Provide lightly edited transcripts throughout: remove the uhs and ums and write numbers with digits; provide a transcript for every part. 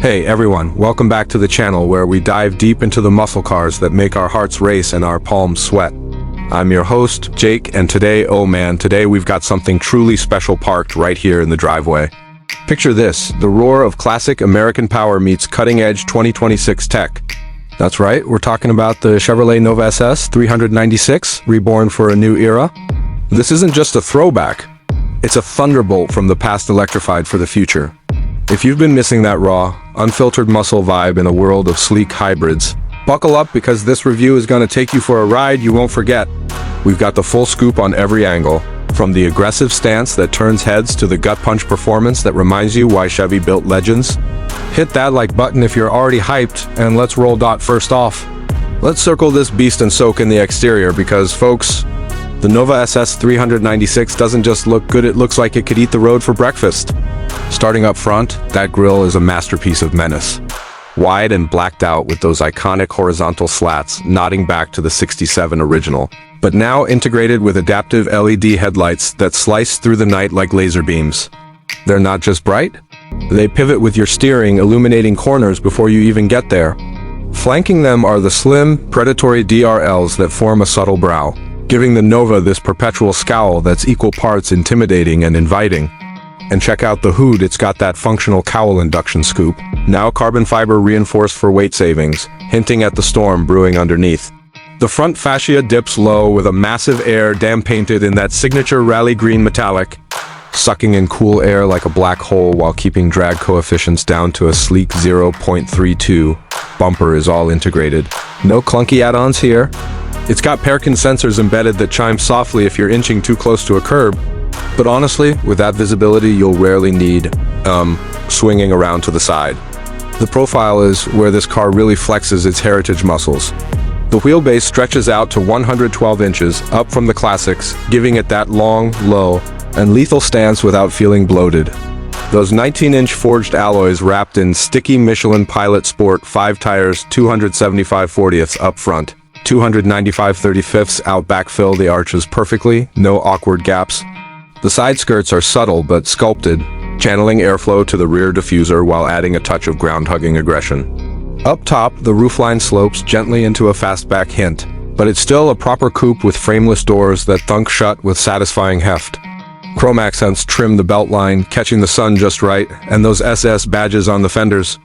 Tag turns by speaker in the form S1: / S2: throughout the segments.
S1: Hey everyone, welcome back to the channel where we dive deep into the muscle cars that make our hearts race and our palms sweat. I'm your host, Jake, and today we've got something truly special parked right here in the driveway. Picture this, the roar of classic American power meets cutting-edge 2026 tech. That's right, we're talking about the Chevrolet Nova SS 396, reborn for a new era. This isn't just a throwback, it's a thunderbolt from the past electrified for the future. If you've been missing that raw, unfiltered muscle vibe in a world of sleek hybrids, buckle up because this review is going to take you for a ride you won't forget. We've got the full scoop on every angle, from the aggressive stance that turns heads to the gut punch performance that reminds you why Chevy built legends. Hit that like button if you're already hyped, and let's roll. First off, let's circle this beast and soak in the exterior because, folks, the Nova SS 396 doesn't just look good, it looks like it could eat the road for breakfast. Starting up front, that grille is a masterpiece of menace. Wide and blacked out with those iconic horizontal slats nodding back to the 67 original, but now integrated with adaptive LED headlights that slice through the night like laser beams. They're not just bright, they pivot with your steering, illuminating corners before you even get there. Flanking them are the slim, predatory DRLs that form a subtle brow, giving the Nova this perpetual scowl that's equal parts intimidating and inviting. And check out the hood, it's got that functional cowl induction scoop, now carbon fiber reinforced for weight savings, hinting at the storm brewing underneath. The front fascia dips low with a massive air dam painted in that signature rally green metallic, sucking in cool air like a black hole while keeping drag coefficients down to a sleek 0.32. Bumper is all integrated. No clunky add-ons here. It's got parking sensors embedded that chime softly if you're inching too close to a curb. But honestly, with that visibility, you'll rarely need, swinging around to the side. The profile is where this car really flexes its heritage muscles. The wheelbase stretches out to 112 inches, up from the classics, giving it that long, low, and lethal stance without feeling bloated. Those 19-inch forged alloys wrapped in sticky Michelin Pilot Sport 5 tires, 275 40ths up front, 295 35ths out back fill the arches perfectly, no awkward gaps. The side skirts are subtle but sculpted, channeling airflow to the rear diffuser while adding a touch of ground-hugging aggression. Up top, the roofline slopes gently into a fastback hint, but it's still a proper coupe with frameless doors that thunk shut with satisfying heft. Chrome accents trim the beltline, catching the sun just right, and those SS badges on the fenders,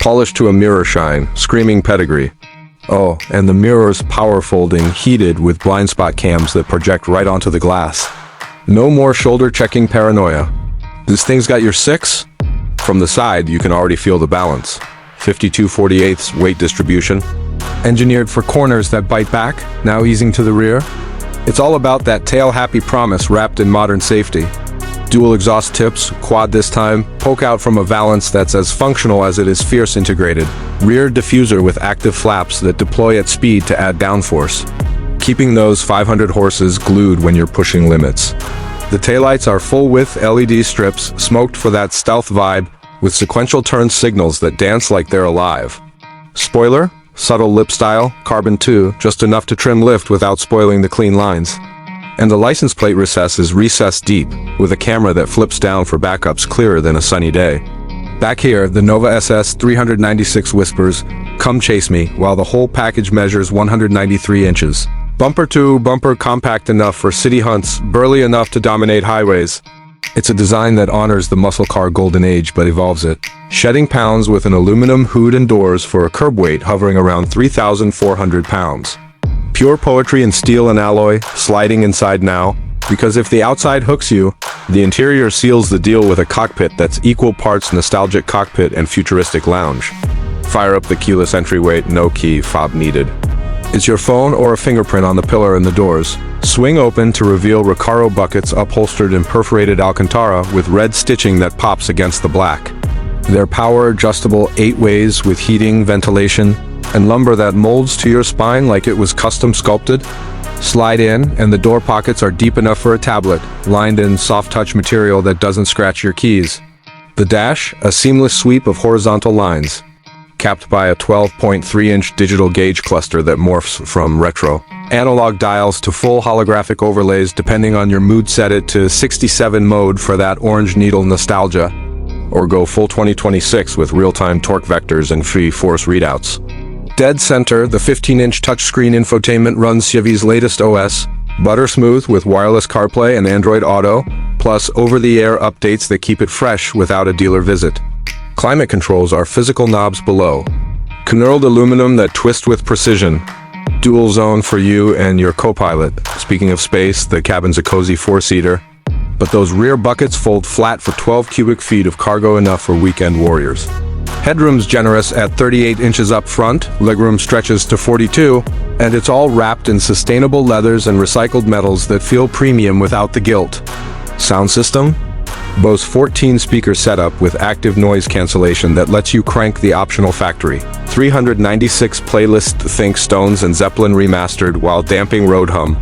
S1: polished to a mirror shine, screaming pedigree. Oh, and the mirrors power folding, heated with blind spot cams that project right onto the glass. No more shoulder-checking paranoia. This thing's got your 6. From the side, you can already feel the balance. 52/48 weight distribution. Engineered for corners that bite back, now easing to the rear. It's all about that tail-happy promise wrapped in modern safety. Dual exhaust tips, quad this time, poke out from a valance that's as functional as it is fierce integrated. Rear diffuser with active flaps that deploy at speed to add downforce, keeping those 500 horses glued when you're pushing limits. The taillights are full-width LED strips, smoked for that stealth vibe, with sequential turn signals that dance like they're alive. Spoiler, subtle lip style, carbon 2, just enough to trim lift without spoiling the clean lines. And the license plate recess is recessed deep, with a camera that flips down for backups clearer than a sunny day. Back here, the Nova SS 396 whispers, "Come chase me," while the whole package measures 193 inches. Bumper to bumper, compact enough for city hunts, burly enough to dominate highways. It's a design that honors the muscle car golden age but evolves it, shedding pounds with an aluminum hood and doors for a curb weight hovering around 3,400 pounds. Pure poetry in steel and alloy, sliding inside now, because if the outside hooks you, the interior seals the deal with a cockpit that's equal parts nostalgic cockpit and futuristic lounge. Fire up the keyless entryway, no key fob needed. It's your phone or a fingerprint on the pillar and the doors. Swing open to reveal Recaro buckets upholstered in perforated Alcantara with red stitching that pops against the black. They're power-adjustable 8 ways with heating, ventilation, and lumber that molds to your spine like it was custom sculpted. Slide in, and the door pockets are deep enough for a tablet, lined in soft-touch material that doesn't scratch your keys. The dash, a seamless sweep of horizontal lines, capped by a 12.3-inch digital gauge cluster that morphs from retro analog dials to full holographic overlays depending on your mood. Set it to 67 mode for that orange needle nostalgia. or go full 2026 with real-time torque vectors and free force readouts. Dead center, the 15-inch touchscreen infotainment runs Chevy's latest OS, butter smooth with wireless CarPlay and Android Auto, plus over-the-air updates that keep it fresh without a dealer visit. Climate controls are physical knobs below. Knurled aluminum that twist with precision. Dual zone for you and your co-pilot. Speaking of space, the cabin's a cozy four-seater. But those rear buckets fold flat for 12 cubic feet of cargo, enough for weekend warriors. Headroom's generous at 38 inches up front, legroom stretches to 42, and it's all wrapped in sustainable leathers and recycled metals that feel premium without the guilt. Sound system? Bose 14-speaker setup with active noise cancellation that lets you crank the optional factory. 396 playlist, think Stones and Zeppelin remastered while damping road hum.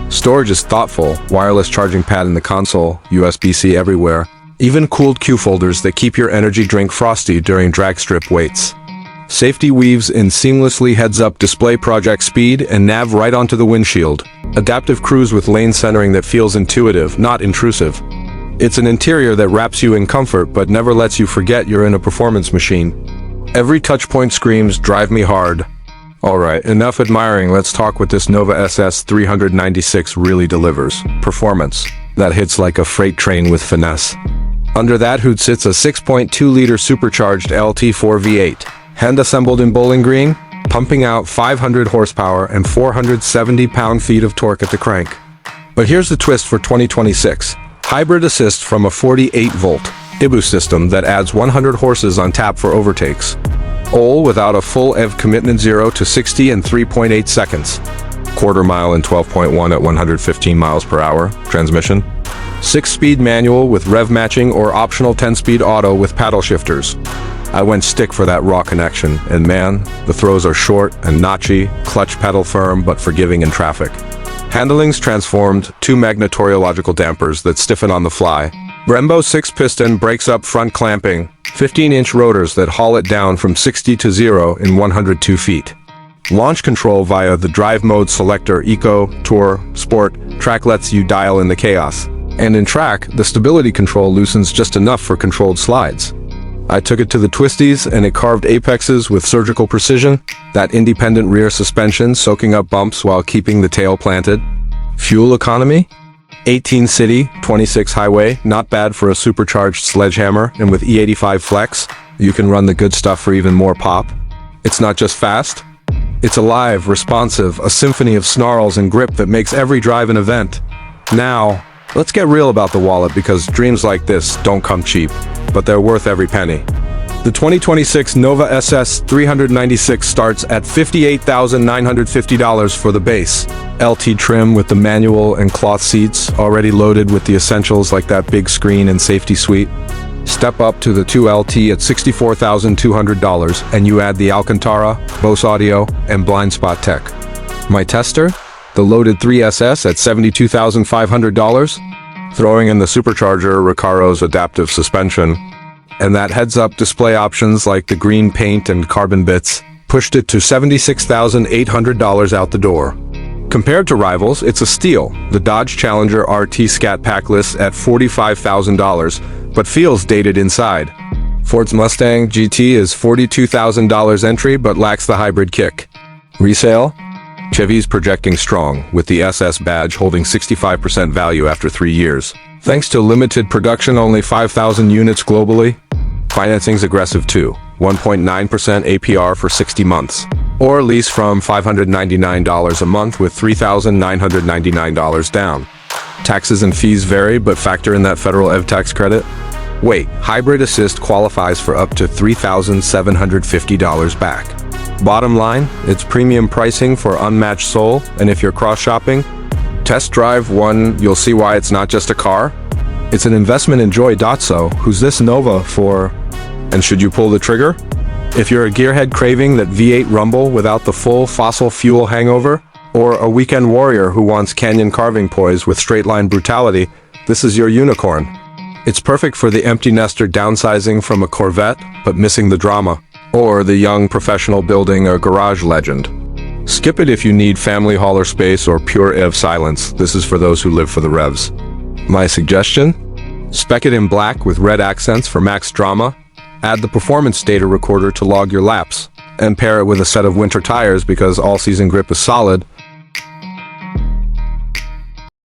S1: Storage is thoughtful, wireless charging pad in the console, USB-C everywhere, even cooled Q folders that keep your energy drink frosty during drag strip waits. Safety weaves in seamlessly heads-up display, project speed and nav right onto the windshield. Adaptive cruise with lane centering that feels intuitive, not intrusive. It's an interior that wraps you in comfort but never lets you forget you're in a performance machine. Every touchpoint screams, "Drive me hard." Alright, enough admiring, let's talk what this Nova SS 396 really delivers. Performance that hits like a freight train with finesse. Under that hood sits a 6.2-liter supercharged LT4 V8, hand-assembled in Bowling Green, pumping out 500 horsepower and 470 pound-feet of torque at the crank. But here's the twist for 2026. Hybrid assist from a 48-volt IBU system that adds 100 horses on tap for overtakes. All without a full EV commitment, 0 to 60 in 3.8 seconds. Quarter mile in 12.1 at 115 miles per hour. Transmission. 6-speed manual with rev matching or optional 10-speed auto with paddle shifters. I went stick for that raw connection, and man, the throws are short and notchy, clutch pedal firm but forgiving in traffic. Handling's transformed, 2 magnetoriological dampers that stiffen on the fly. Brembo 6-piston brakes up front clamping, 15-inch rotors that haul it down from 60 to 0 in 102 feet. Launch control via the drive mode selector. Eco, Tour, Sport, track lets you dial in the chaos. And in track, the stability control loosens just enough for controlled slides. I took it to the twisties and it carved apexes with surgical precision, that independent rear suspension soaking up bumps while keeping the tail planted. Fuel economy? 18 city, 26 highway, not bad for a supercharged sledgehammer, and with E85 Flex, you can run the good stuff for even more pop. It's not just fast, it's alive, responsive, a symphony of snarls and grip that makes every drive an event. Now, let's get real about the wallet, because dreams like this don't come cheap, but they're worth every penny. The 2026 Nova SS 396 starts at $58,950 for the base. LT trim with the manual and cloth seats, already loaded with the essentials like that big screen and safety suite. Step up to the 2LT at $64,200 and you add the Alcantara, Bose Audio, and blind spot tech. My tester? The loaded 3SS at $72,500, throwing in the supercharger, Recaro's adaptive suspension, and that heads-up display options like the green paint and carbon bits, pushed it to $76,800 out the door. Compared to rivals, it's a steal. The Dodge Challenger RT Scat Pack lists at $45,000, but feels dated inside. Ford's Mustang GT is $42,000 entry, but lacks the hybrid kick. Resale? Chevy's projecting strong, with the SS badge holding 65% value after 3 years. Thanks to limited production, only 5,000 units globally. Financing's aggressive too, 1.9% APR for 60 months. Or lease from $599 a month with $3,999 down. Taxes and fees vary, but factor in that federal EV tax credit. Wait, Hybrid Assist qualifies for up to $3,750 back. Bottom line, it's premium pricing for unmatched soul, and if you're cross-shopping, test drive one, you'll see why it's not just a car. It's an investment in Joy. So, who's this Nova for? And should you pull the trigger? If you're a gearhead craving that V8 rumble without the full fossil fuel hangover, or a weekend warrior who wants canyon carving poise with straight-line brutality, this is your unicorn. It's perfect for the empty nester downsizing from a Corvette, but missing the drama, or the young professional building a garage legend. Skip it if you need family hauler space or pure EV silence. This is for those who live for the revs. My suggestion? Spec it in black with red accents for max drama. Add the performance data recorder to log your laps. And pair it with a set of winter tires because all-season grip is solid.